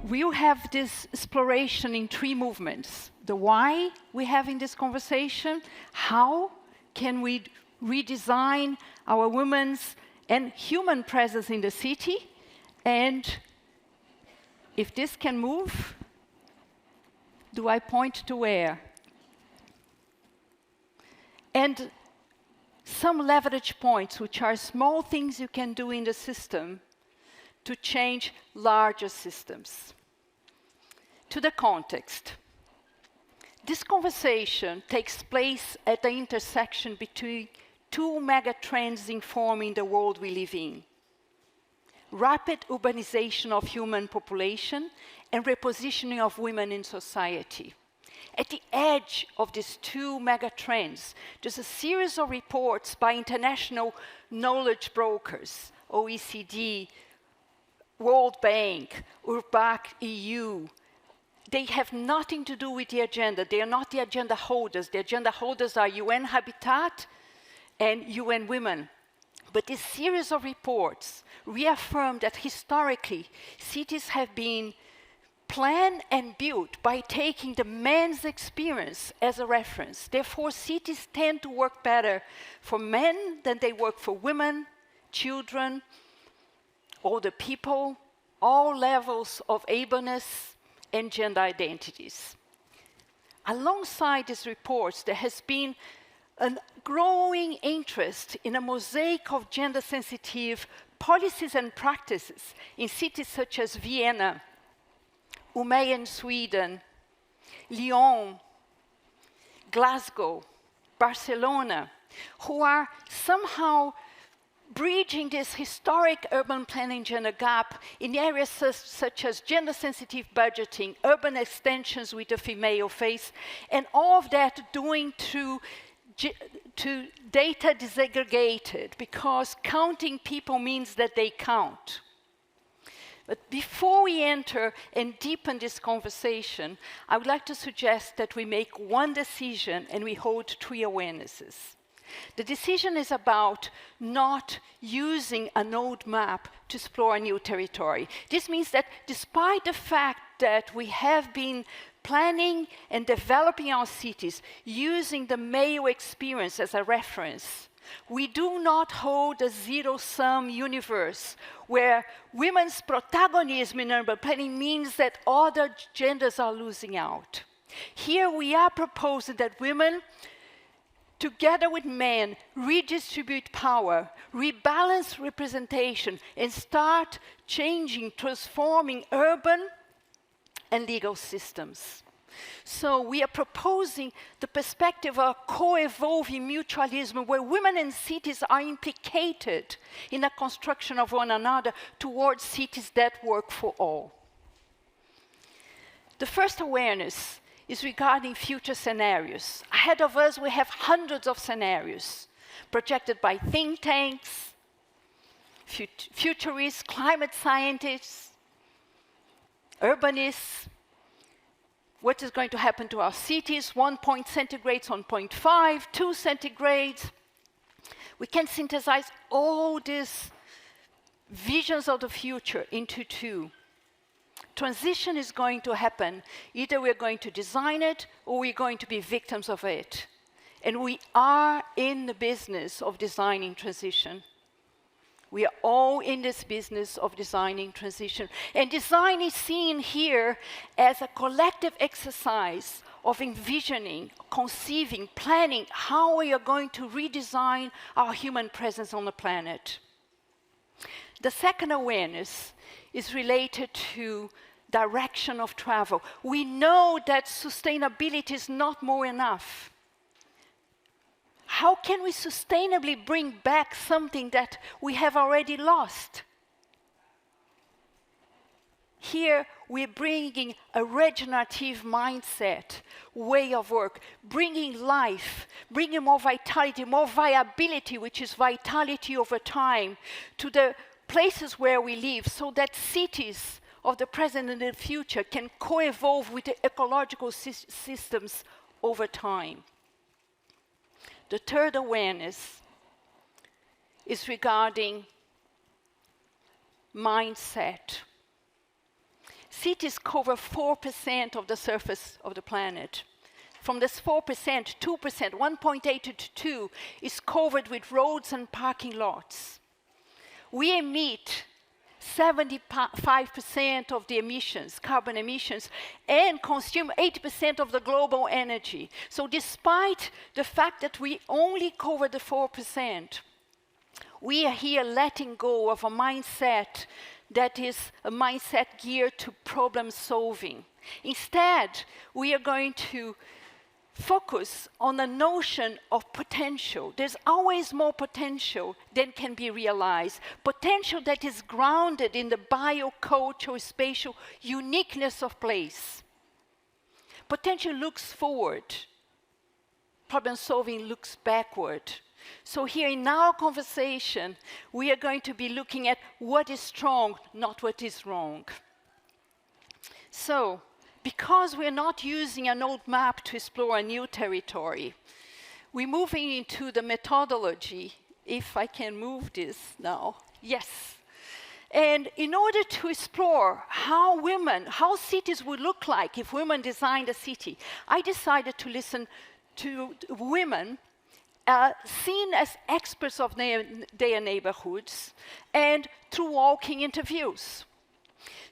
We'll have this exploration in 3 movements. The why we have in this conversation, how can we redesign our women's and human presence in the city, and if this can move, do I point to where? And some leverage points, which are small things you can do in the system to change larger systems. To the context. This conversation takes place at the intersection between 2 mega trends informing the world we live in. Rapid urbanization of human population and repositioning of women in society. At the edge of these 2 mega trends, there's a series of reports by international knowledge brokers, OECD, World Bank, URBAC EU. They have nothing to do with the agenda. They are not the agenda holders. The agenda holders are UN Habitat and UN Women. But this series of reports reaffirm that historically, cities have been planned and built by taking the man's experience as a reference. Therefore, cities tend to work better for men than they work for women, children, older people, all levels of ableness and gender identities. Alongside these reports, there has been a growing interest in a mosaic of gender-sensitive policies and practices in cities such as Vienna, Umeå in Sweden, Lyon, Glasgow, Barcelona, who are somehow bridging this historic urban planning gender gap in areas such as gender-sensitive budgeting, urban extensions with a female face, and all of that doing to data disaggregated, because counting people means that they count. But before we enter and deepen this conversation, I would like to suggest that we make one decision and we hold 3 awarenesses. The decision is about not using an old map to explore a new territory. This means that despite the fact that we have been planning and developing our cities using the male experience as a reference, we do not hold a zero-sum universe where women's protagonism in urban planning means that other genders are losing out. Here we are proposing that women, together with men, redistribute power, rebalance representation, and start changing, transforming urban and legal systems. So we are proposing the perspective of co-evolving mutualism where women and cities are implicated in the construction of one another towards cities that work for all. The first awareness is regarding future scenarios. Ahead of us, we have hundreds of scenarios projected by think tanks, futurists, climate scientists, urbanists. What is going to happen to our cities? 1 point centigrades on 0.5, 2 centigrades. We can synthesize all these visions of the future into 2. Transition is going to happen. Either we're going to design it or we're going to be victims of it. And we are in the business of designing transition. We are all in this business of designing transition. And design is seen here as a collective exercise of envisioning, conceiving, planning how we are going to redesign our human presence on the planet. The second awareness is related to direction of travel. We know that sustainability is not more enough. How can we sustainably bring back something that we have already lost? Here, we're bringing a regenerative mindset, way of work, bringing life, bringing more vitality, more viability, which is vitality over time, to the places where we live, so that cities of the present and the future can co-evolve with the ecological systems over time. The third awareness is regarding mindset. Cities cover 4% of the surface of the planet. From this 4%, 2%, 1.8 to 2 is covered with roads and parking lots. We emit 75% of the emissions, carbon emissions, and consume 80% of the global energy. So despite the fact that we only cover the 4%, we are here letting go of a mindset that is a mindset geared to problem solving. Instead, we are going to focus on the notion of potential. There's always more potential than can be realized. Potential that is grounded in the biocultural, spatial uniqueness of place. Potential looks forward. Problem solving looks backward. So here in our conversation, we are going to be looking at what is strong, not what is wrong. So, because we're not using an old map to explore a new territory, we're moving into the methodology, if I can move this now. Yes. And in order to explore how cities would look like if women designed a city, I decided to listen to women seen as experts of their neighborhoods and through walking interviews.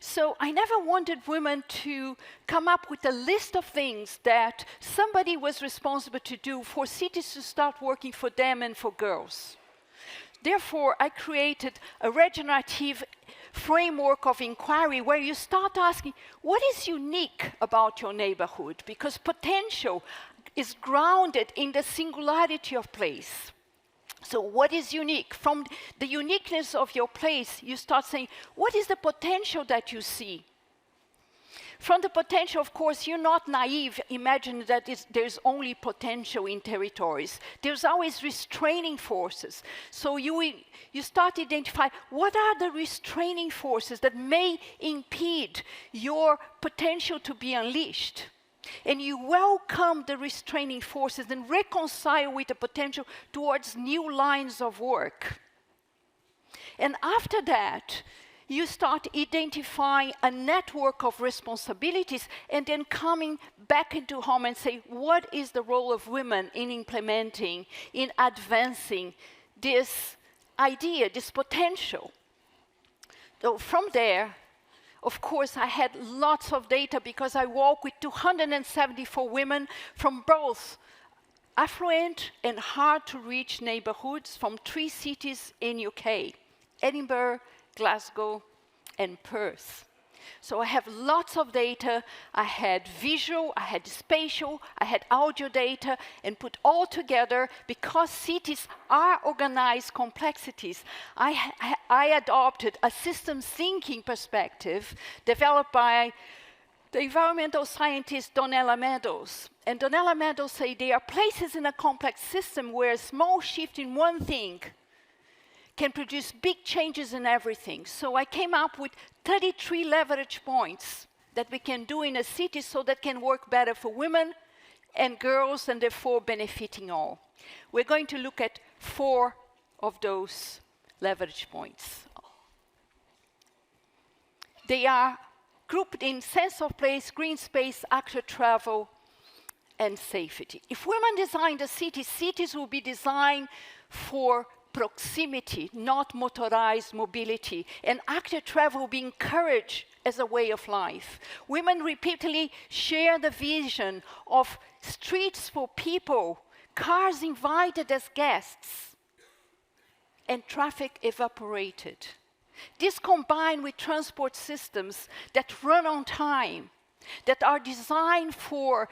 So I never wanted women to come up with a list of things that somebody was responsible to do for cities to start working for them and for girls. Therefore, I created a regenerative framework of inquiry where you start asking, what is unique about your neighborhood? Because potential is grounded in the singularity of place. So what is unique? From the uniqueness of your place, you start saying, what is the potential that you see? From the potential, of course, you're not naive. Imagine that there's only potential in territories. There's always restraining forces. So you start to identify what are the restraining forces that may impede your potential to be unleashed. And you welcome the restraining forces and reconcile with the potential towards new lines of work. And after that, you start identifying a network of responsibilities and then coming back into home and say, what is the role of women in implementing, in advancing this idea, this potential? So from there, of course, I had lots of data because I work with 274 women from both affluent and hard-to-reach neighborhoods from 3 cities in UK, Edinburgh, Glasgow, and Perth. So I have lots of data. I had visual, I had spatial, I had audio data, and put all together because cities are organized complexities. I adopted a systems thinking perspective developed by the environmental scientist Donella Meadows. And Donella Meadows say there are places in a complex system where a small shift in one thing can produce big changes in everything. So I came up with 33 leverage points that we can do in a city so that can work better for women and girls and therefore benefiting all. We're going to look at 4 of those leverage points. They are grouped in sense of place, green space, active travel, and safety. If women designed a city, cities will be designed for proximity, not motorized mobility, and active travel will be encouraged as a way of life. Women repeatedly share the vision of streets for people, cars invited as guests, and traffic evaporated. This combined with transport systems that run on time, that are designed for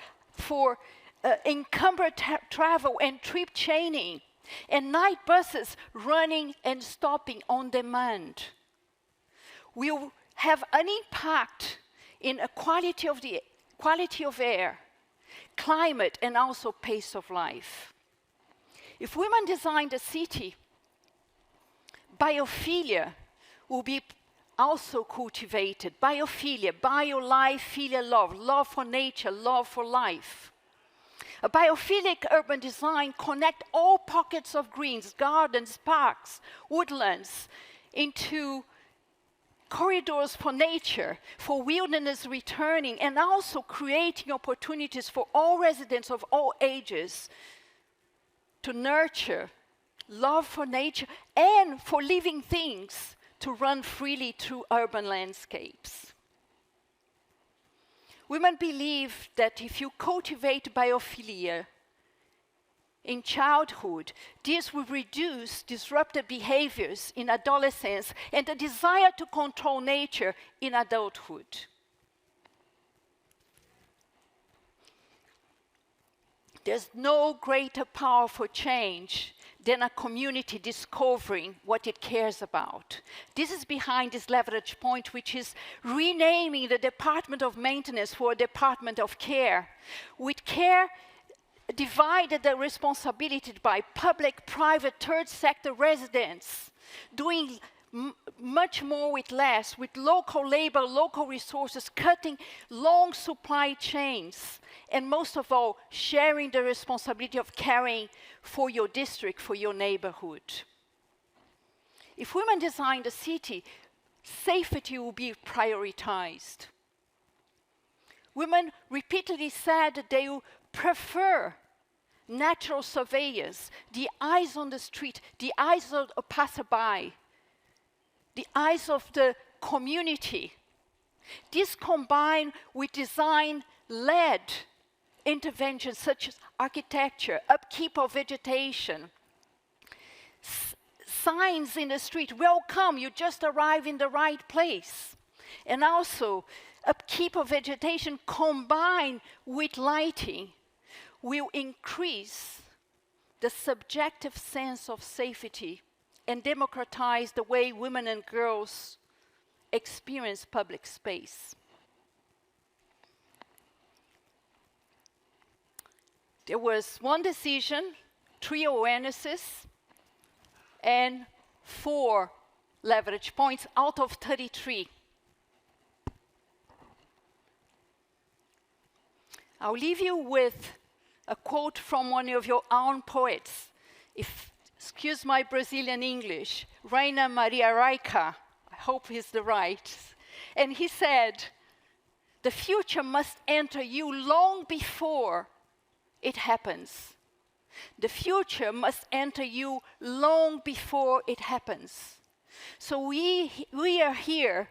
encumbered travel and trip chaining, and night buses running and stopping on demand, will have an impact in a quality of air, climate, and also pace of life. If women designed a city, biophilia will be also cultivated. Biophilia, bio-life, philia, love for nature, love for life. A biophilic urban design connects all pockets of greens, gardens, parks, woodlands into corridors for nature, for wilderness returning, and also creating opportunities for all residents of all ages to nurture love for nature and for living things to run freely through urban landscapes. Women believe that if you cultivate biophilia in childhood, this will reduce disruptive behaviors in adolescence and the desire to control nature in adulthood. There's no greater power for change than a community discovering what it cares about. This is behind this leverage point, which is renaming the Department of Maintenance for a Department of Care. With care divided the responsibility by public, private, third sector residents, doing much more with less, with local labor, local resources, cutting long supply chains, and most of all, sharing the responsibility of caring for your district, for your neighborhood. If women design the city, safety will be prioritized. Women repeatedly said that they will prefer natural surveillance, the eyes on the street, the eyes of a passerby, the eyes of the community. This combined with design-led interventions such as architecture, upkeep of vegetation, signs in the street, welcome, you just arrived in the right place. And also, upkeep of vegetation combined with lighting will increase the subjective sense of safety and democratize the way women and girls experience public space. There was one decision, 3 awarenesses, and 4 leverage points out of 33. I'll leave you with a quote from one of your own poets. Excuse my Brazilian English, Rainer Maria Rilke, I hope he's the right. And he said, the future must enter you long before it happens. The future must enter you long before it happens. So we are here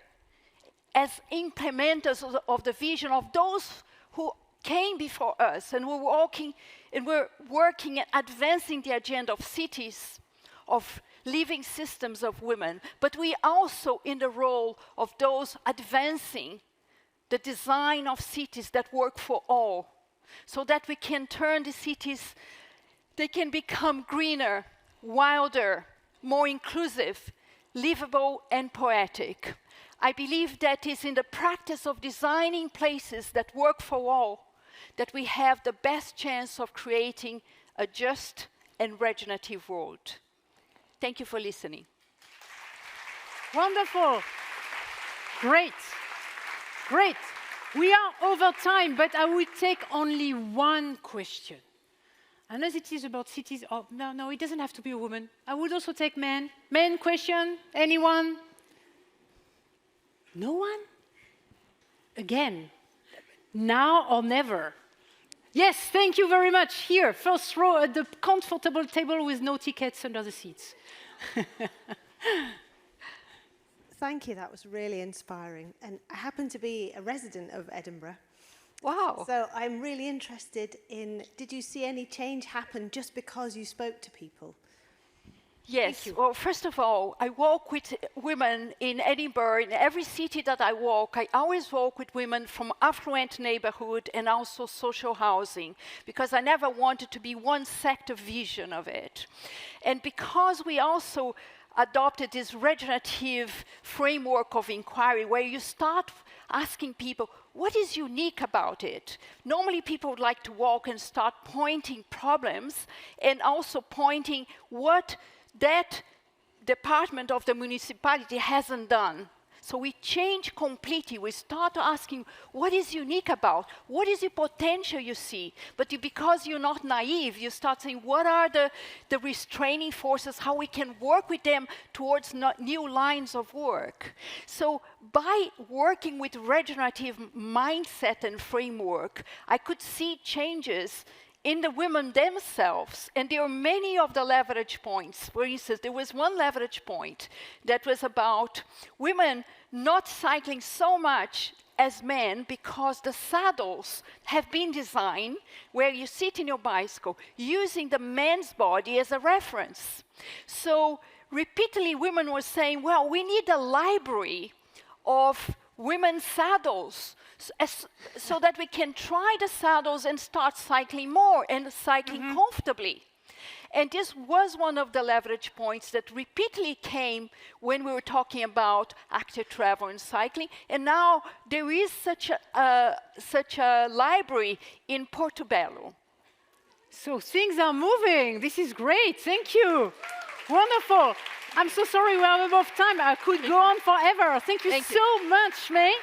as implementers of the vision of those who came before us, and we're working and advancing the agenda of cities, of living systems of women, but we also in the role of those advancing the design of cities that work for all, so that we can turn the cities, they can become greener, wilder, more inclusive, livable and poetic. I believe that is in the practice of designing places that work for all that we have the best chance of creating a just and regenerative world. Thank you for listening. Wonderful. Great. Great. We are over time, but I will take only one question. Unless it is about cities. Oh, no, it doesn't have to be a woman. I would also take men. Men question? Anyone? No one? Again. Now or never? Yes, thank you very much. Here, first row at the comfortable table with no tickets under the seats. Thank you, that was really inspiring. And I happen to be a resident of Edinburgh. Wow. So I'm really interested in, did you see any change happen just because you spoke to people? Yes, well, first of all, I walk with women in Edinburgh. In every city that I walk, I always walk with women from affluent neighborhood and also social housing, because I never wanted to be one sector vision of it. And because we also adopted this regenerative framework of inquiry, where you start asking people, what is unique about it? Normally people would like to walk and start pointing problems and also pointing what that department of the municipality hasn't done. So we change completely. We start asking, what is unique about? What is the potential you see? But because you're not naive, you start saying, what are the restraining forces, how we can work with them towards new lines of work. So by working with regenerative mindset and framework, I could see changes in the women themselves, and there are many of the leverage points. For instance, there was one leverage point that was about women not cycling so much as men because the saddles have been designed where you sit in your bicycle using the man's body as a reference. So repeatedly women were saying, well, we need a library of women's saddles so that we can try the saddles and start cycling more and cycling comfortably. And this was one of the leverage points that repeatedly came when we were talking about active travel and cycling. And now there is such a library in Portobello. So things are moving. This is great. Thank you. Wonderful. I'm so sorry we are above time. I could go on forever. Thank you so much, May.